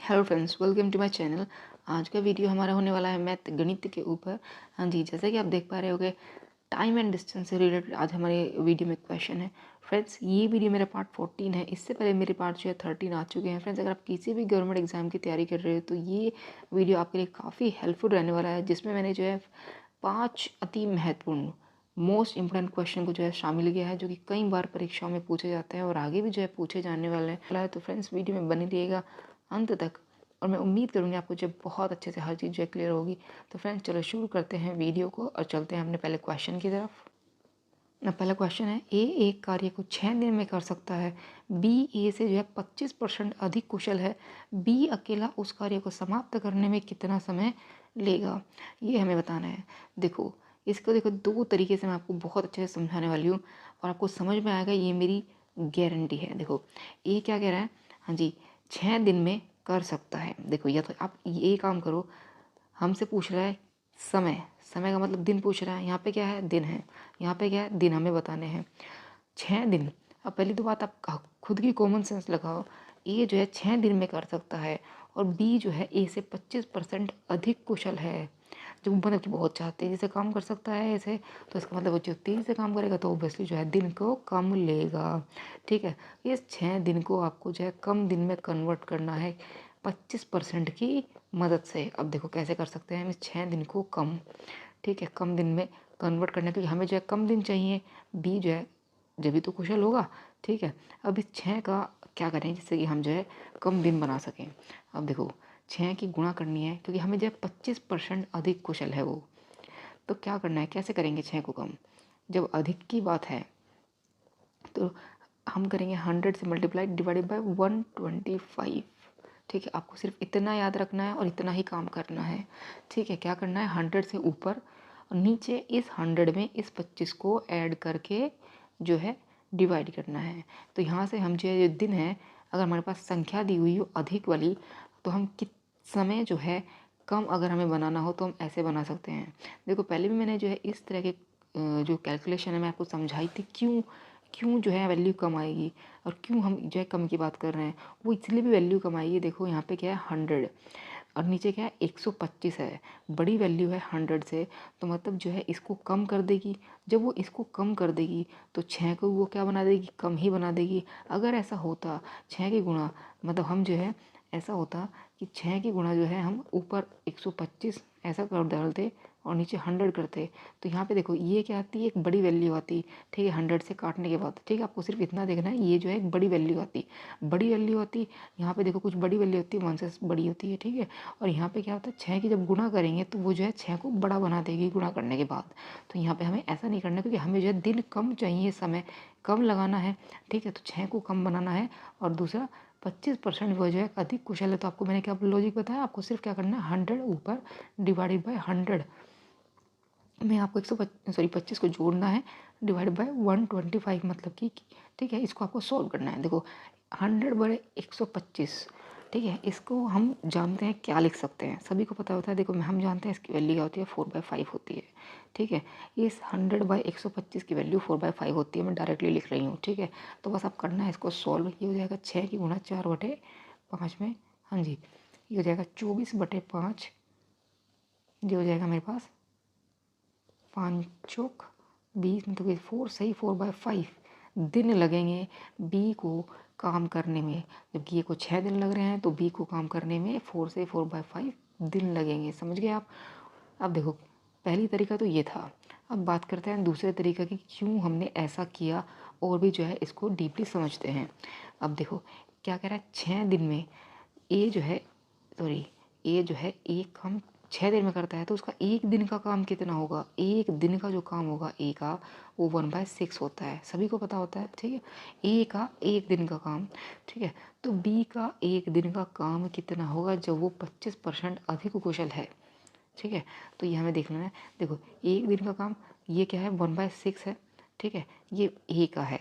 Hello friends, welcome to my channel. आज का video हमारा होने वाला है मैथ गणित के ऊपर। हाँ जी, जैसा कि आप देख पा रहे होगे, टाइम एंड डिस्टेंस से रिलेटेड आज हमारे वीडियो में क्वेश्चन है। फ्रेंड्स, ये वीडियो मेरा पार्ट 14 है। इससे पहले मेरे पार्ट जो है 13 आ चुके हैं। फ्रेंड्स, अगर आप किसी भी गवर्नमेंट एग्जाम की तैयारी कर रहे हो तो ये वीडियो आपके लिए काफ़ी हेल्पफुल रहने वाला है, जिसमें मैंने जो है 5 अति महत्वपूर्ण मोस्ट इंपॉर्टेंट क्वेश्चन को जो है शामिल किया है, जो कि कई बार परीक्षाओं में पूछे जाते हैं और आगे भी जो है पूछे जाने वाले हैं। तो फ्रेंड्स, वीडियो में बने रहिएगा अंत तक और मैं उम्मीद करूँगी आपको जब बहुत अच्छे से हर चीज़ जो है क्लियर होगी। तो फ्रेंड्स, चलो शुरू करते हैं वीडियो को और चलते हैं अपने पहले क्वेश्चन की तरफ। पहला क्वेश्चन है, ए एक कार्य को 6 दिन में कर सकता है, बी ए से जो है 25% अधिक कुशल है, बी अकेला उस कार्य को समाप्त करने में कितना समय लेगा, ये हमें बताना है। देखो, इसको देखो, दो तरीके से मैं आपको बहुत अच्छे से समझाने वाली हूँ और आपको समझ में आएगा, ये मेरी गारंटी है। देखो, ए क्या कह रहा है, हाँ जी, 6 दिन में कर सकता है। देखो, या तो आप ये काम करो, हमसे पूछ रहा है समय, समय का मतलब दिन पूछ रहा है। यहाँ पे क्या है, दिन है। यहाँ पे क्या है, दिन हमें बताने हैं। 6 दिन। अब पहली तो बात आप खुद की कॉमन सेंस लगाओ। ए जो है 6 दिन में कर सकता है और बी जो है ए से 25% अधिक कुशल है। जो मतलब कि बहुत तेज़ी से काम कर सकता है ऐसे, तो इसका मतलब वो जो तेज़ी से काम करेगा तो ऑब्वियसली जो है दिन को कम लेगा। ठीक है, इस 6 दिन को आपको जो है कम दिन में कन्वर्ट करना है 25% की मदद से। अब देखो कैसे कर सकते हैं हम इस 6 दिन को कम, ठीक है, कम दिन में कन्वर्ट करने के लिए हमें जो है कम दिन चाहिए। बी जो है जब भी तो कुशल होगा। ठीक है, अब इस 6 का क्या करें जिससे कि हम जो है कम दिन बना सकें। अब देखो, 6 की गुणा करनी है क्योंकि हमें जो है 25% अधिक कुशल है वो। तो क्या करना है, कैसे करेंगे 6 को कम। जब अधिक की बात है तो हम करेंगे 100 से मल्टीप्लाई डिवाइडेड बाय 125। ठीक है, आपको सिर्फ इतना याद रखना है और इतना ही काम करना है। ठीक है, क्या करना है, 100 से ऊपर और नीचे इस 100 में इस 25 को ऐड करके जो है डिवाइड करना है। तो यहाँ से हम जो है जो दिन है, अगर हमारे पास संख्या दी हुई हो अधिक वाली, तो हम किस समय जो है कम अगर हमें बनाना हो तो हम ऐसे बना सकते हैं। देखो, पहले भी मैंने जो है इस तरह के जो कैलकुलेशन है मैं आपको समझाई थी, क्यों क्यों जो है वैल्यू कम आएगी और क्यों हम जो है कम की बात कर रहे हैं। वो इसलिए भी वैल्यू कम आएगी। देखो, यहाँ पे क्या है 100 और नीचे क्या है 125 है, बड़ी वैल्यू है 100 से, तो मतलब जो है इसको कम कर देगी। जब वो इसको कम कर देगी तो 6 को वो क्या बना देगी, कम ही बना देगी। अगर ऐसा होता 6 की गुणा, मतलब हम जो है ऐसा होता कि 6 की गुणा जो है हम ऊपर 125 ऐसा कर डालते और नीचे 100 करते, तो यहाँ पे देखो ये क्या आती है, एक बड़ी वैल्यू आती। ठीक है, 100 से काटने के बाद, ठीक है, आपको सिर्फ इतना देखना है, ये जो है एक बड़ी वैल्यू आती, बड़ी वैल्यू आती। यहाँ पे देखो कुछ बड़ी वैल्यू होती है, 1 से बड़ी होती है। ठीक है, और यहाँ पे क्या होता है, 6 की जब गुणा करेंगे तो वो जो है 6 को बड़ा बना देगी गुणा करने के बाद। तो यहाँ पे हमें ऐसा नहीं करना, क्योंकि हमें जो है दिन कम चाहिए, समय कम लगाना है। ठीक है, तो 6 को कम बनाना है। और दूसरा 25% वो जो है अधिक कुशल है, तो आपको मैंने क्या लॉजिक बताया, आपको सिर्फ क्या करना है, 100 ऊपर डिवाइडेड बाय 100 में आपको 25 को जोड़ना है डिवाइड बाय 125, मतलब कि ठीक है, इसको आपको सॉल्व करना है। देखो, 100/125, ठीक है, इसको हम जानते हैं क्या लिख सकते हैं, सभी को पता होता है। देखो, हम जानते हैं इसकी वैल्यू क्या होती है, 4/5 होती है। ठीक है, इस 100/125 की वैल्यू 4/5 होती है, मैं डायरेक्टली लिख रही हूँ। ठीक है, तो बस आप करना है इसको सॉल्व। ये हो जाएगा 6 की गुणा 4/5 में, हाँ जी, ये हो जाएगा 24/5। ये हो जाएगा मेरे पास 5 चौक 20, मतलब 4 सही, 4/5 दिन लगेंगे बी को काम करने में। जबकि ए को 6 दिन लग रहे हैं तो बी को काम करने में 4 से 4/5 दिन लगेंगे। समझ गए आप। अब देखो, पहली तरीका तो ये था। अब बात करते हैं दूसरे तरीका की, क्यों हमने ऐसा किया, और भी जो है इसको डीपली समझते हैं। अब देखो क्या कह रहा है, 6 दिन में ए जो है, सॉरी, ए जो है एक काम 6 दिन में करता है, तो उसका एक दिन का काम कितना होगा, एक दिन का जो काम होगा ए का, वो 1/6 होता है, सभी को पता होता है। ठीक है, ए का एक दिन का काम। ठीक है, तो बी का एक दिन का काम कितना होगा जब वो 25% अधिक कुशल है। ठीक है, तो ये हमें देखना है। देखो, एक दिन का काम ये क्या है, 1/6 है। ठीक है, ये ए का है,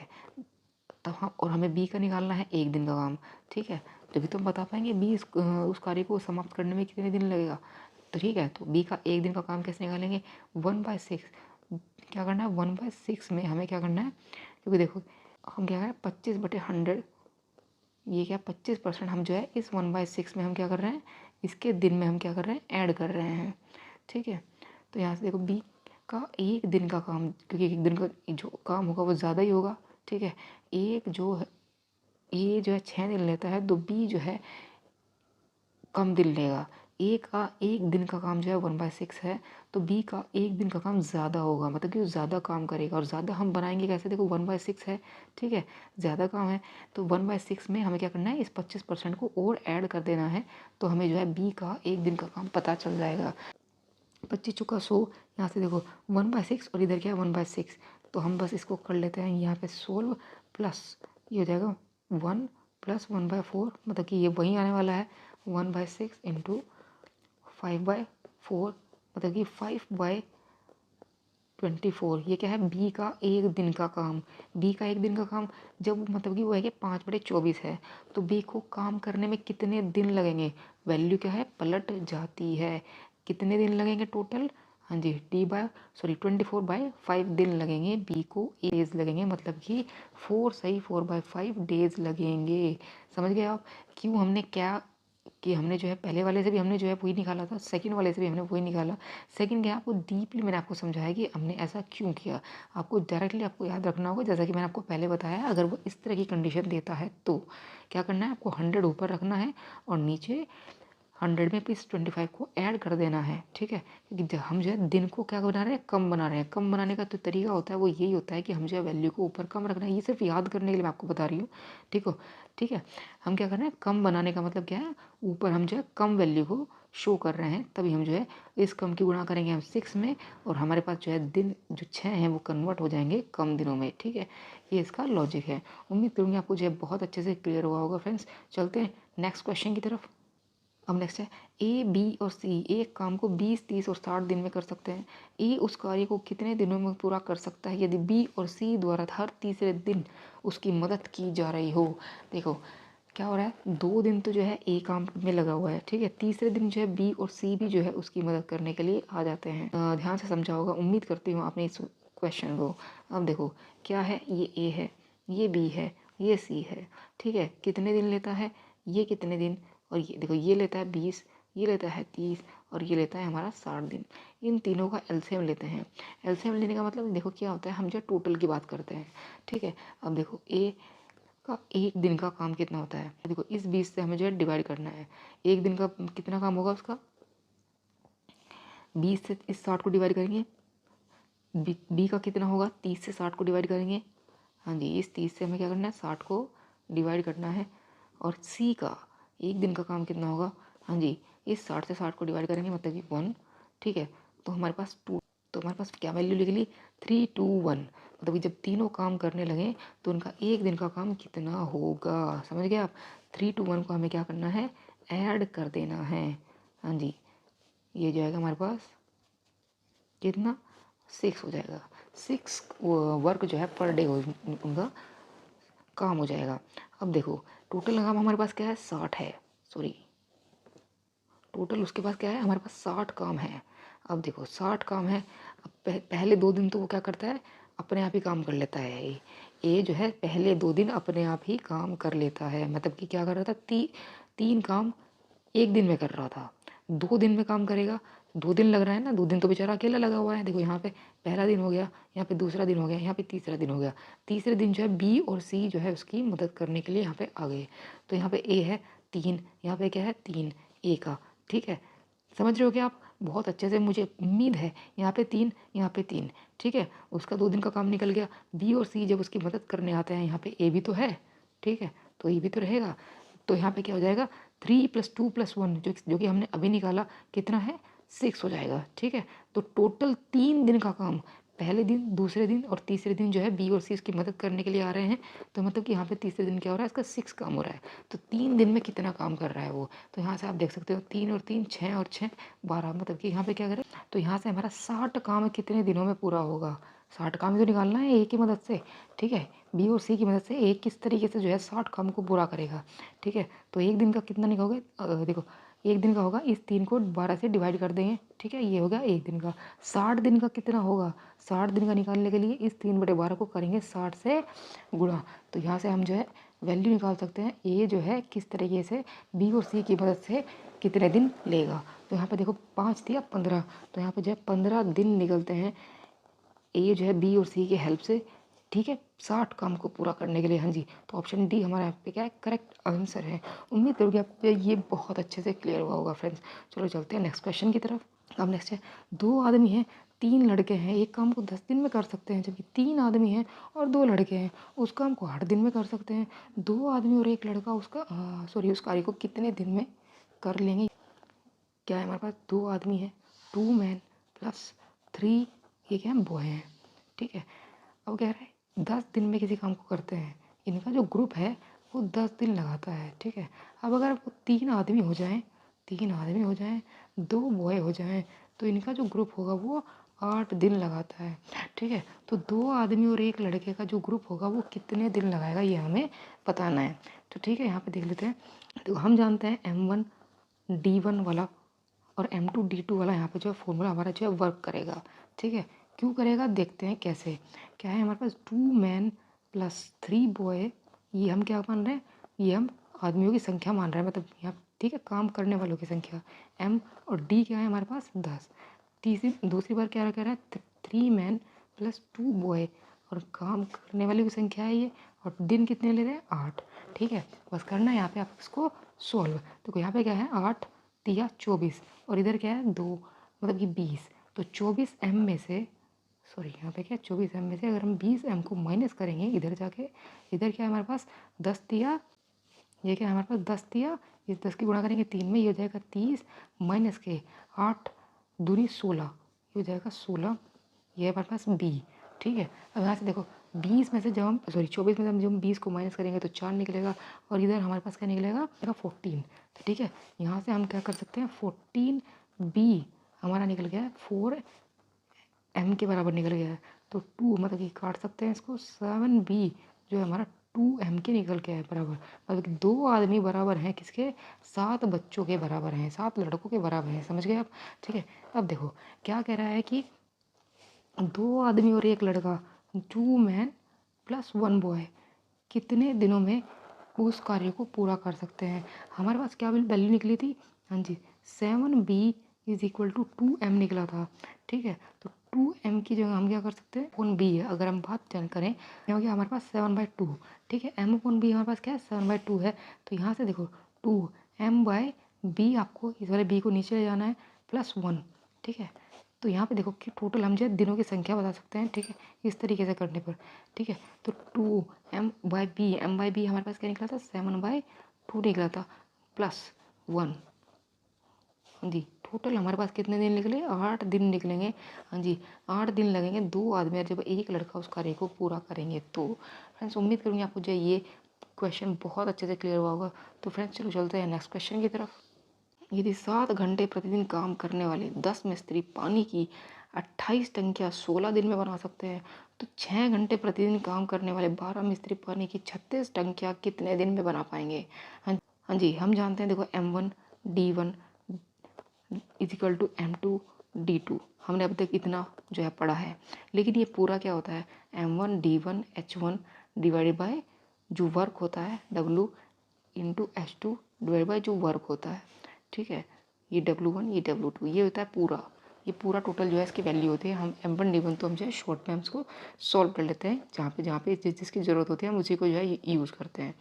तब हाँ, और हमें बी का निकालना है एक दिन का काम। ठीक है, तभी तो हम बता पाएंगे बी उस कार्य को समाप्त करने में कितने दिन लगेगा। तो ठीक है, तो बी का एक दिन का काम कैसे निकालेंगे, 1/6। क्या करना है, 1/6 में हमें क्या करना है, क्योंकि देखो हम क्या है 25/100 ये क्या 25% हम जो है इस 1/6 में हम क्या कर रहे हैं, इसके दिन में हम क्या कर रहे हैं, ऐड कर रहे हैं। ठीक है, तो यहाँ से देखो बी का एक दिन का काम, क्योंकि एक दिन का जो काम होगा वो ज़्यादा ही होगा। ठीक है, एक जो है ए जो है 6 दिन लेता है, तो बी जो है कम दिन लेगा। ए का एक दिन का काम जो है 1/6 है, तो बी का एक दिन का काम ज़्यादा होगा, मतलब कि वो ज़्यादा काम करेगा। और ज़्यादा हम बनाएंगे कैसे, देखो 1/6 है, ठीक है, ज़्यादा काम है, तो 1/6 में हमें क्या करना है, इस 25% को और ऐड कर देना है, तो हमें जो है बी का एक दिन का काम पता चल जाएगा। 25 चुका 100, यहाँ से देखो 1/6 और इधर क्या है 1/6, तो हम बस इसको कर लेते हैं यहाँ पे सोल्व, प्लस ये हो जाएगा 1 + 1/4, मतलब कि ये वही आने वाला है 1/6 × 5/4, मतलब कि 5/24। ये क्या है, बी का एक दिन का काम। बी का एक दिन का काम जब मतलब कि वो है कि 5/24 है, तो बी को काम करने में कितने दिन लगेंगे, वैल्यू क्या है, पलट जाती है। कितने दिन लगेंगे टोटल, हाँ जी, 24/5 दिन लगेंगे, बी को डेज लगेंगे, मतलब कि 4/5 डेज लगेंगे। समझ गए आप क्यों हमने क्या कि हमने जो है पहले वाले से भी हमने जो है वही निकाला था, सेकंड वाले से भी हमने वही निकाला। सेकंड क्या, आपको डीपली मैंने आपको समझाया कि हमने ऐसा क्यों किया। आपको डायरेक्टली आपको याद रखना होगा, जैसा कि मैंने आपको पहले बताया, अगर वो इस तरह की कंडीशन देता है तो क्या करना है, आपको 100 ऊपर रखना है और नीचे 100 में प्लस 25 को ऐड कर देना है। ठीक है, क्योंकि हम जो है दिन को क्या बना रहे हैं, कम बना रहे हैं। कम बनाने का तो तरीका होता है वो यही होता है कि हम जो है वैल्यू को ऊपर कम रखना है। ये सिर्फ याद करने के लिए मैं आपको बता रही हूँ। ठीक है, हम क्या कर रहे हैं, कम बनाने का मतलब क्या है, ऊपर हम जो है कम वैल्यू को शो कर रहे हैं, तभी हम जो है इस कम की गुणा करेंगे हम 6 में, और हमारे पास जो है दिन जो 6 हैं वो कन्वर्ट हो जाएंगे कम दिनों में। ठीक है, ये इसका लॉजिक है। उम्मीद करूँगी आपको जो है बहुत अच्छे से क्लियर हुआ होगा। फ्रेंड्स, चलते हैं नेक्स्ट क्वेश्चन की तरफ। अब नेक्स्ट है, ए, बी और सी एक काम को 20, 30 और 60 दिन में कर सकते हैं। ए उस कार्य को कितने दिनों में पूरा कर सकता है यदि बी और सी द्वारा हर तीसरे दिन उसकी मदद की जा रही हो। देखो क्या हो रहा है, 2 दिन तो जो है ए काम में लगा हुआ है, ठीक है, तीसरे दिन जो है बी और सी भी जो है उसकी मदद करने के लिए आ जाते हैं। ध्यान से समझा होगा, उम्मीद करती हूँ आपने इस क्वेश्चन को। अब देखो क्या है, ये ए है, ये बी है, ये सी है। ठीक है, कितने दिन लेता है, ये कितने दिन, और ये देखो ये लेता है 20, ये लेता है 30 और ये लेता है हमारा 60 दिन। इन तीनों का एलसीएम लेते हैं। एलसीएम लेने का मतलब देखो क्या होता है, हम जो टोटल की बात करते हैं। ठीक है, अब देखो ए का एक दिन का काम कितना होता है, देखो इस 20 से हमें जो है डिवाइड करना है। एक दिन का कितना काम होगा उसका, 20 से इस 60 को डिवाइड करेंगे। बी का कितना होगा, 30 से 60 को डिवाइड करेंगे। हाँ जी, इस 30 से हमें क्या करना है, 60 को डिवाइड करना है। और सी का एक दिन का काम कितना होगा, हाँ जी, इस 60 से 60 को डिवाइड करेंगे, मतलब कि 1। ठीक है, तो हमारे पास 2, तो हमारे पास क्या वैल्यू लिख ली, 3, 2, 1, मतलब कि जब तीनों काम करने लगे तो उनका एक दिन का काम कितना होगा। समझ गए आप, 3, 2, 1 को हमें क्या करना है, ऐड कर देना है। हाँ जी, ये जाएगा हमारे पास कितना, 6 हो जाएगा। 6 वर्क जो है पर डे उनका काम हो जाएगा। अब देखो टोटल काम हमारे पास क्या है, 60 है, सॉरी टोटल उसके पास क्या है, हमारे पास 60 काम है। अब देखो 60 काम है, अब पहले 2 दिन तो वो क्या करता है, अपने आप ही काम कर लेता है। ये जो है पहले 2 दिन अपने आप ही काम कर लेता है, मतलब कि क्या कर रहा था, 3 काम एक दिन में कर रहा था, 2 दिन में काम करेगा। 2 दिन लग रहा है ना, 2 दिन तो बेचारा अकेला लगा हुआ है। देखो यहाँ पे पहला दिन हो गया, यहाँ पे दूसरा दिन हो गया, यहाँ पे तीसरा दिन हो गया। तीसरे दिन जो है बी और सी जो है उसकी मदद करने के लिए यहाँ पे आ गए। तो यहाँ पे ए है 3, यहाँ पे क्या है 3 ए का। ठीक है, समझ रहे हो क्या आप, बहुत अच्छे से, मुझे उम्मीद है। यहाँ पे 3, यहाँ पे 3, ठीक है, उसका 2 दिन का काम निकल गया। बी और सी जब उसकी मदद करने आते हैं, यहाँ पे ए भी तो है, ठीक है, तो ए भी तो रहेगा। तो यहाँ पे क्या हो जाएगा, 3 + 2 + 1 जो कि हमने अभी निकाला कितना है, 6 हो जाएगा। ठीक है, तो टोटल 3 दिन का काम, पहले दिन, दूसरे दिन और तीसरे दिन जो है बी और सी इसकी मदद करने के लिए आ रहे हैं। तो मतलब कि यहाँ पे तीसरे दिन क्या हो रहा है, इसका 6 काम हो रहा है। तो 3 दिन में कितना काम कर रहा है वो, तो यहाँ से आप देख सकते हो 3 और 3 6 और 6 12, मतलब कि यहाँ पे क्या करें, तो यहाँ से हमारा 60 काम कितने दिनों में पूरा होगा। 60 काम ही तो निकालना है ए की मदद से। ठीक है, बी और सी की मदद से ए किस तरीके से जो है 60 काम को पूरा करेगा। ठीक है, तो एक दिन का कितना निकालोगे, देखो एक दिन का होगा, इस 3 को 12 से डिवाइड कर देंगे। ठीक है, ये हो गया एक दिन का। 60 दिन का कितना होगा, 60 दिन का निकालने के लिए इस 3/12 को करेंगे 60 से गुणा। तो यहाँ से हम जो है वैल्यू निकाल सकते हैं ए जो है किस तरीके से बी और सी की मदद से कितने दिन लेगा। तो यहाँ पे देखो 5 दिया 15, तो यहाँ पे जो है 15 दिन निकलते हैं ए जो है बी और सी की हेल्प से, ठीक है, 60 काम को पूरा करने के लिए। हाँ जी, तो ऑप्शन डी हमारा यहाँ पे क्या है, करेक्ट आंसर है। उम्मीद करूँगी आपको ये बहुत अच्छे से क्लियर हुआ होगा फ्रेंड्स। चलो चलते हैं नेक्स्ट क्वेश्चन की तरफ। अब नेक्स्ट है, 2 आदमी हैं 3 लड़के हैं, एक काम को 10 दिन में कर सकते हैं, जबकि 3 आदमी हैं और 2 लड़के हैं, उस काम को 8 दिन में कर सकते हैं। 2 आदमी और एक लड़का उस कार्य को कितने दिन में कर लेंगे। क्या है हमारे पास, 2 आदमी हैं, 2 मैन प्लस 3 ये क्या है, बॉय हैं, ठीक है। अब कह रहा है 10 दिन में किसी काम को करते हैं, इनका जो ग्रुप है वो 10 दिन लगाता है, ठीक है। अब अगर वो 3 आदमी हो जाएं, 2 बॉय हो जाएं, तो इनका जो ग्रुप होगा वो 8 दिन लगाता है, ठीक है। तो 2 आदमी और एक लड़के का जो ग्रुप होगा वो कितने दिन लगाएगा ये हमें बताना है। तो ठीक है, यहाँ पे देख लेते हैं। तो हम जानते हैं M1 D1 वाला और M2 D2 वाला यहाँ पे जो है फॉर्मूला हमारा जो है वर्क करेगा, ठीक है। क्यों करेगा देखते हैं कैसे। क्या है हमारे पास, 2 मैन प्लस 3 बॉय, ये हम क्या मान रहे हैं, ये हम आदमियों की संख्या मान रहे हैं, मतलब यहाँ, ठीक है, काम करने वालों की संख्या। M और D क्या है हमारे पास 10। दूसरी बार क्या कह रहा है, 3 मैन प्लस 2 बॉय, और काम करने वाली की संख्या है ये, और दिन कितने ले रहे हैं 8, ठीक है। बस करना है यहाँ पे आप इसको सॉल्व। तो यहाँ पे क्या है 8 दिया 24, और इधर क्या है 2 मतलब कि 20। तो 24 M में से, सॉरी यहाँ पे क्या 24 M में से अगर हम 20 M को माइनस करेंगे इधर जाके, इधर क्या है हमारे पास 10 दिया, ये क्या है हमारे पास 10 दिया, इस 10 की गुणा करेंगे 3 में, ये हो जाएगा 30 माइनस के 8 दूनी 16, ये हो जाएगा 16, ये है हमारे पास B, ठीक है। अब यहाँ से देखो 20 में से जब हम 24 में से हम जब 20 को माइनस करेंगे तो 4 निकलेगा, और इधर हमारे पास क्या निकलेगा 14, तो ठीक है। यहाँ से हम क्या कर सकते हैं 14B हमारा निकल गया है 4M के बराबर निकल गया है। तो 2 मतलब कि काट सकते हैं इसको, 7B जो है हमारा 2M के निकल के है बराबर, मतलब कि 2 आदमी बराबर हैं किसके, 7 बच्चों के बराबर हैं, 7 लड़कों के बराबर हैं, समझ गए आप, ठीक है। अब देखो क्या कह रहा है कि 2 आदमी और एक लड़का, 2 मैन प्लस 1 बॉय कितने दिनों में उस कार्य को पूरा कर सकते हैं। हमारे पास क्या वैल्यू निकली थी, हाँ जी 7B is equal to 2M निकला था, ठीक है। तो 2M की जगह हम क्या कर सकते हैं, अपन B है, अगर हम बात करें क्या हो गया हमारे पास 7/2, ठीक है। M/B हमारे पास क्या है 7/2 है। तो यहाँ से देखो 2M/B, आपको इस वाले B को नीचे ले जाना है प्लस 1, ठीक है। तो यहाँ पे देखो कि टोटल हम जो है दिनों की संख्या बता सकते हैं, ठीक है, इस तरीके से करने पर, ठीक है। तो 2M/B, M/B हमारे पास क्या निकला था 7/2 निकला था प्लस 1, हाँ जी। टोटल हमारे पास कितने दिन निकले, 8 दिन निकलेंगे, हाँ जी 8 दिन लगेंगे 2 आदमी जब एक लड़का उस कार्य को पूरा करेंगे। तो फ्रेंड्स उम्मीद करूँगी आपको जो ये क्वेश्चन बहुत अच्छे से क्लियर हुआ होगा। तो फ्रेंड्स चलो चलते हैं नेक्स्ट क्वेश्चन की तरफ। यदि 7 घंटे प्रतिदिन काम करने वाले 10 मिस्त्री पानी की 28 टंकियाँ 16 दिन में बना सकते हैं, तो 6 घंटे प्रतिदिन काम करने वाले 12 मिस्त्री पानी की 36 टंकियाँ कितने दिन में बना पाएंगे। हाँ जी, हम जानते हैं देखो M1 D1 is equal to M2 D2, हमने अब तक इतना जो है पढ़ा है, लेकिन ये पूरा क्या होता है M1 D1 H1 divided by जो वर्क होता है W into H2 divide by जो वर्क होता है, ठीक है। ये W1 ये W2 ये होता है पूरा, ये पूरा टोटल जो है इसकी वैल्यू होती है। हम M1 D1 तो हम जो है शॉर्ट में हम इसको सॉल्व कर लेते हैं, जहाँ पे जिसकी ज़रूरत होती है हम उसी को जो है यूज़ करते हैं,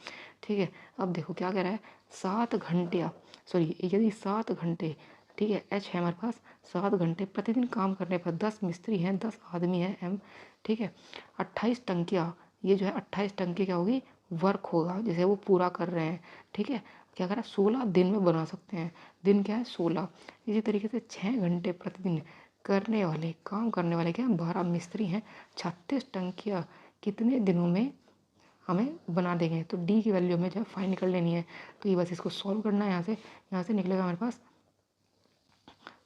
ठीक है। अब देखो क्या कह रहा है 7 घंटे, सॉरी यदि 7 घंटे, ठीक है, H है हमारे पास 7 घंटे प्रतिदिन काम करने पर 10 मिस्त्री हैं 10 आदमी हैं M, ठीक है। 28 टंकियाँ, ये जो है 28 टंकी क्या होगी वर्क होगा जैसे वो पूरा कर रहे हैं, ठीक है। क्या कह रहा है 16 दिन में बना सकते हैं, दिन क्या है 16। इसी तरीके से 6 घंटे प्रतिदिन करने वाले काम करने वाले क्या 12 मिस्त्री हैं 36 टंकियाँ कितने दिनों में हमें बना देंगे। तो डी की वैल्यू हमें जो है फाइंड कर लेनी है। तो ये बस इसको सॉल्व करना है। यहाँ से निकलेगा हमारे पास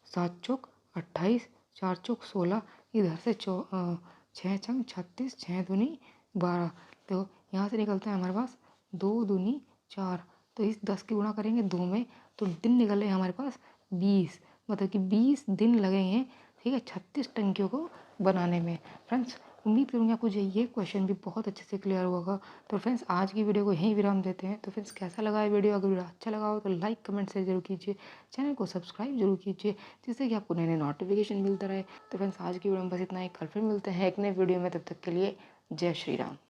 7 चौक 28, 4 चौक 16, इधर से 6 छंग 36, 6 दूनी 12, तो यहाँ से निकलता है हमारे पास 2 दूनी 4, तो इस 10 की गुणा करेंगे 2 में, तो दिन निकल रहे हैं हमारे पास 20, मतलब कि 20 दिन लगेंगे, ठीक है, 36 टंकियों को बनाने में। फ्रेंड्स उम्मीद करूँगी आपको जो ये क्वेश्चन भी बहुत अच्छे से क्लियर हुआ होगा। तो फ्रेंड्स आज की वीडियो को यहीं विराम देते हैं। तो फ्रेंड्स कैसा लगा ये वीडियो? अगर वीडियो अच्छा लगा हो तो लाइक कमेंट शेयर जरूर कीजिए, चैनल को सब्सक्राइब जरूर कीजिए, जिससे कि आपको नए नए नोटिफिकेशन मिलता रहे। तो फ्रेंड्स आज की वीडियो में बस इतना ही। कल फिर मिलते हैं एक नए वीडियो में, तब तक के लिए जय श्री राम।